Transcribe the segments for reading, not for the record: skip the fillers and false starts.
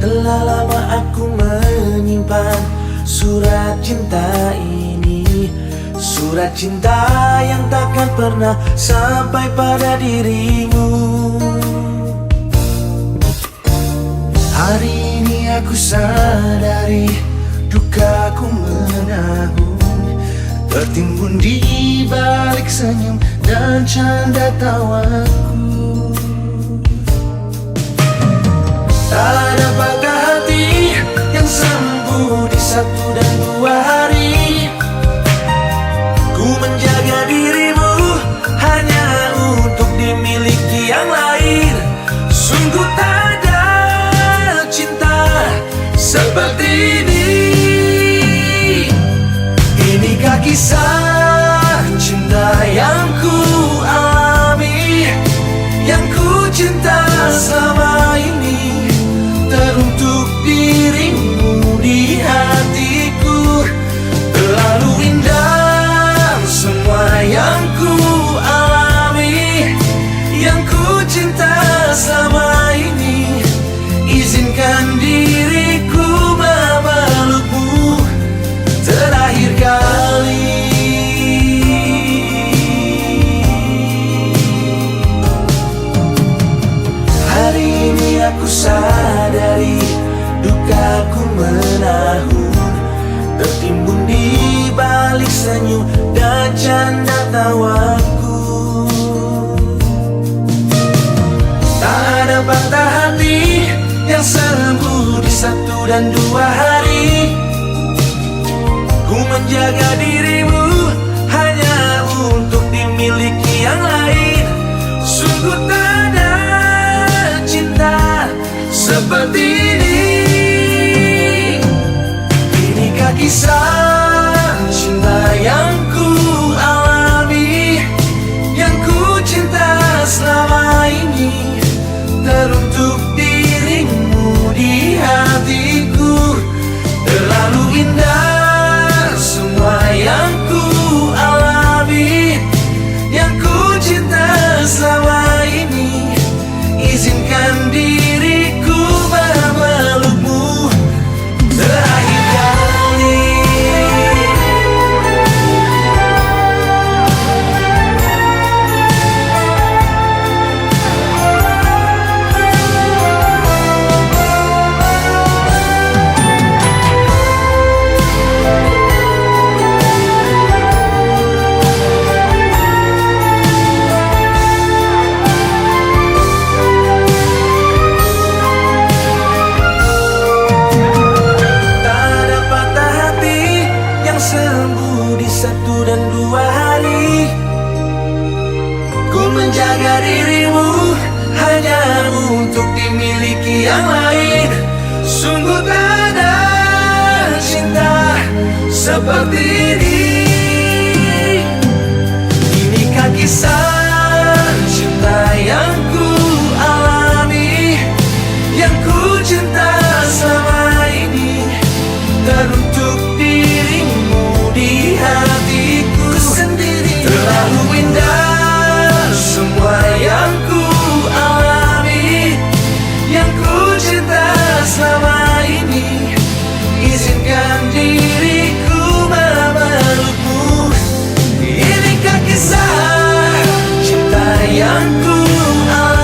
Telah lama aku menyimpan surat cinta ini, surat cinta yang takkan pernah sampai pada dirimu. Hari ini aku sadari dukaku menahun, tertimbun di balik senyum dan canda tawaku. Tak ada patah hati yang sembuh di 1 dan 2 hari. Ku menjaga dirimu hanya untuk dimiliki yang lain. Sungguh tak ada cinta seperti ini. Inikah kisah cinta yang ku alami, yang ku cinta selama ini, teruntuk dirimu di hatiku. Terlalu indah semua yang ku alami, yang ku cinta selama ini. Izinkan diriku memelukmu terakhir kali. Hari ini aku sadari dukaku menahun, tertimbun di balik senyum dan canda tawaku. Tak ada patah hati yang sembuh di 1 dan 2 hari. Ku menjaga dirimu hanya untuk dimiliki yang lain. Sungguh tak ada cinta seperti ini. Inikah kisah cinta yang ku alami, yang ku cinta selama ini, teruntuk dirimu di hatiku. Terlalu indah semua yang ku alami, yang ku cinta selama ini. Izinkan diriku memelukmu terakhir kali. Sembuh di 1 dan 2 hari. Ku menjaga dirimu hanya untuk dimiliki yang lain. Sungguh tak ada cinta seperti ini. Inikah kisah cinta yang ku alami, yang ku cinta selama ini, teruntuk dirimu di hatiku sendiri. Terlalu indah semua yang ku alami, yang ku cinta selama ini. Izinkan diriku memelukmu. Inikah kisah cinta yang ku alami,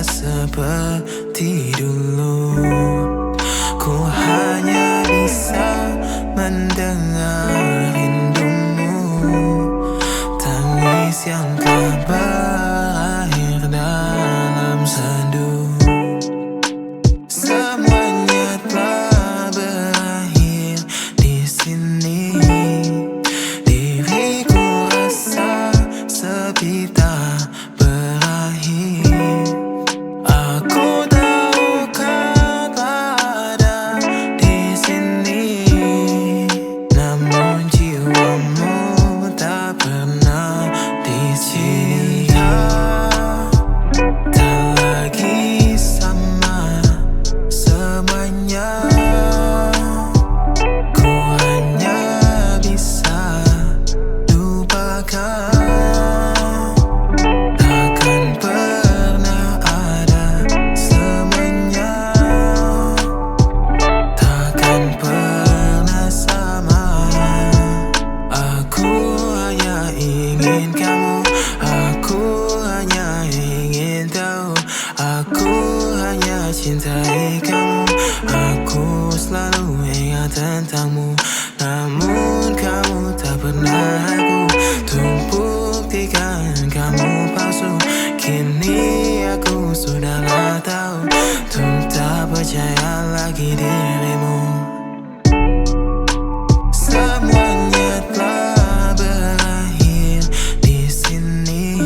seperti dulu. Ku hanya bisa mendengar rindumu, tangis yang tak berakhir dalam sendu. Semuanya telah berakhir di sini. Diriku rasa sepi tak berakhir. Aku tahu kau tak ada di sini, namun jiwamu tak pernah di sini. Tak lagi sama semuanya. Ku hanya bisa lupakan. Takkan pernah ada semuanya. Takkan pernah sama. Aku hanya ingin kamu. Aku hanya ingin tahu. Aku hanya cintai kamu. Aku selalu ingat tentangmu, namun kamu tak pernah aku. Untuk buktikan kamu palsu, kini aku sudahlah tahu. Untuk tak percaya lagi dirimu. Semuanya telah berakhir di sini.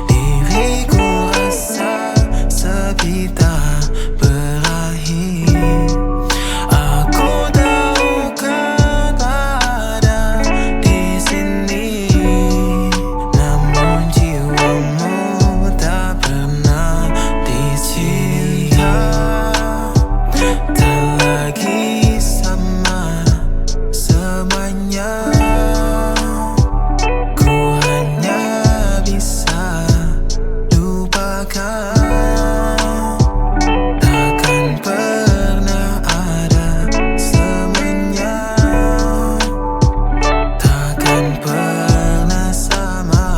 Diriku rasa sepi tak berakhir. Aku tahu kau tak ada di sini, namun jiwamu tak pernah dicinta. Tak lagi sama semuanya. Ku hanya bisa lupakan. Takkan pernah ada semuanya. Takkan pernah sama.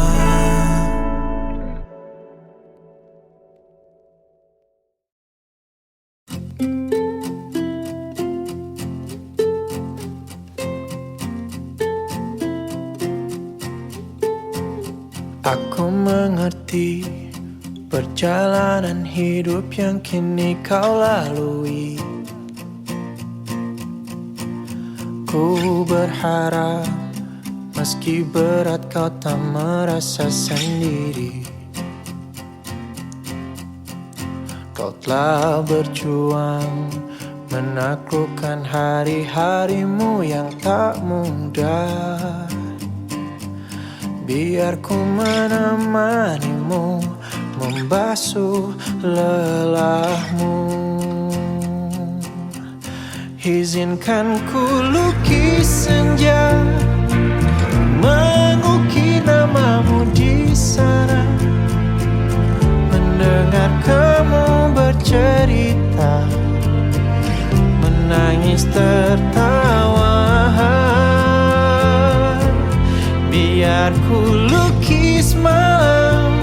Aku mengerti perjalanan hidup yang kini kau lalui. Ku berharap meski berat kau tak merasa sendiri. Kau telah berjuang menaklukkan hari-harimu yang tak mudah. Biar ku menemanimu, membasuh lelahmu. Izinkan ku lukis senja, mengukir namamu di sana. Mendengar kamu bercerita, menangis tertawa. Biar ku lukis malam,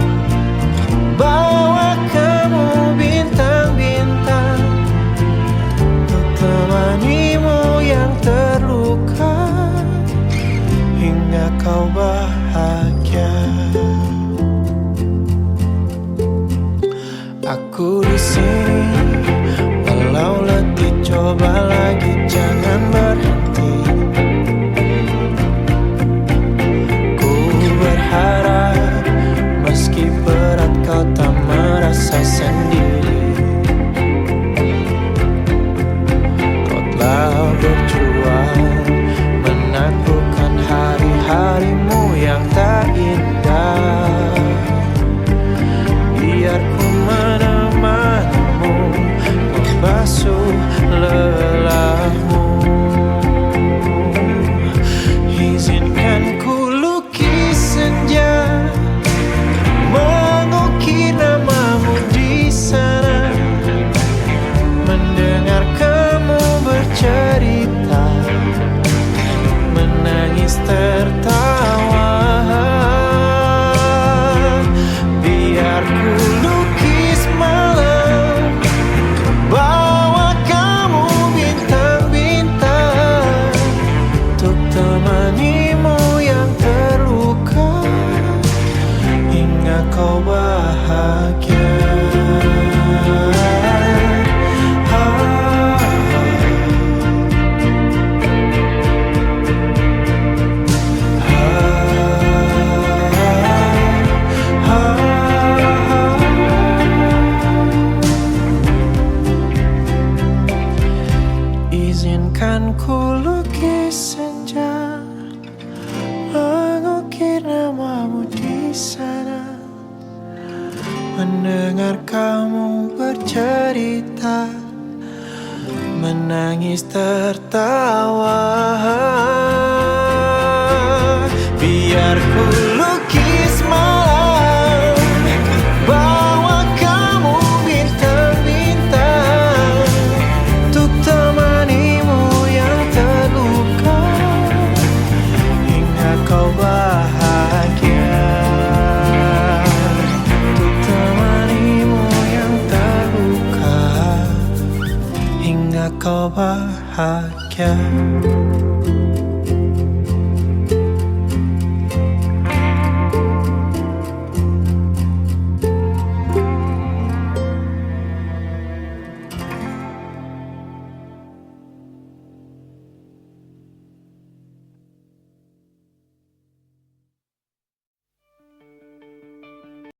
bawa kamu bintang-bintang, untuk temanimu yang terluka hingga kau bahagia. Aku di sini, walau letih coba lagi, jangan berhenti. Harap meski berat kau tak merasa sendiri. Kau telah berjuang menaklukkan hari-harimu yang tak indah. Biar ku menemanimu, membasuh lelahmu. Izinkan ku senja, mengukir namamu di mendengar kamu bercerita, menangis tertawa. Biar ku lukis malam, bawa kamu bintang-bintang, untuk temanimu yang terluka, hingga kau bahagia. Untuk temanimu yang terluka, hingga kau bahagia.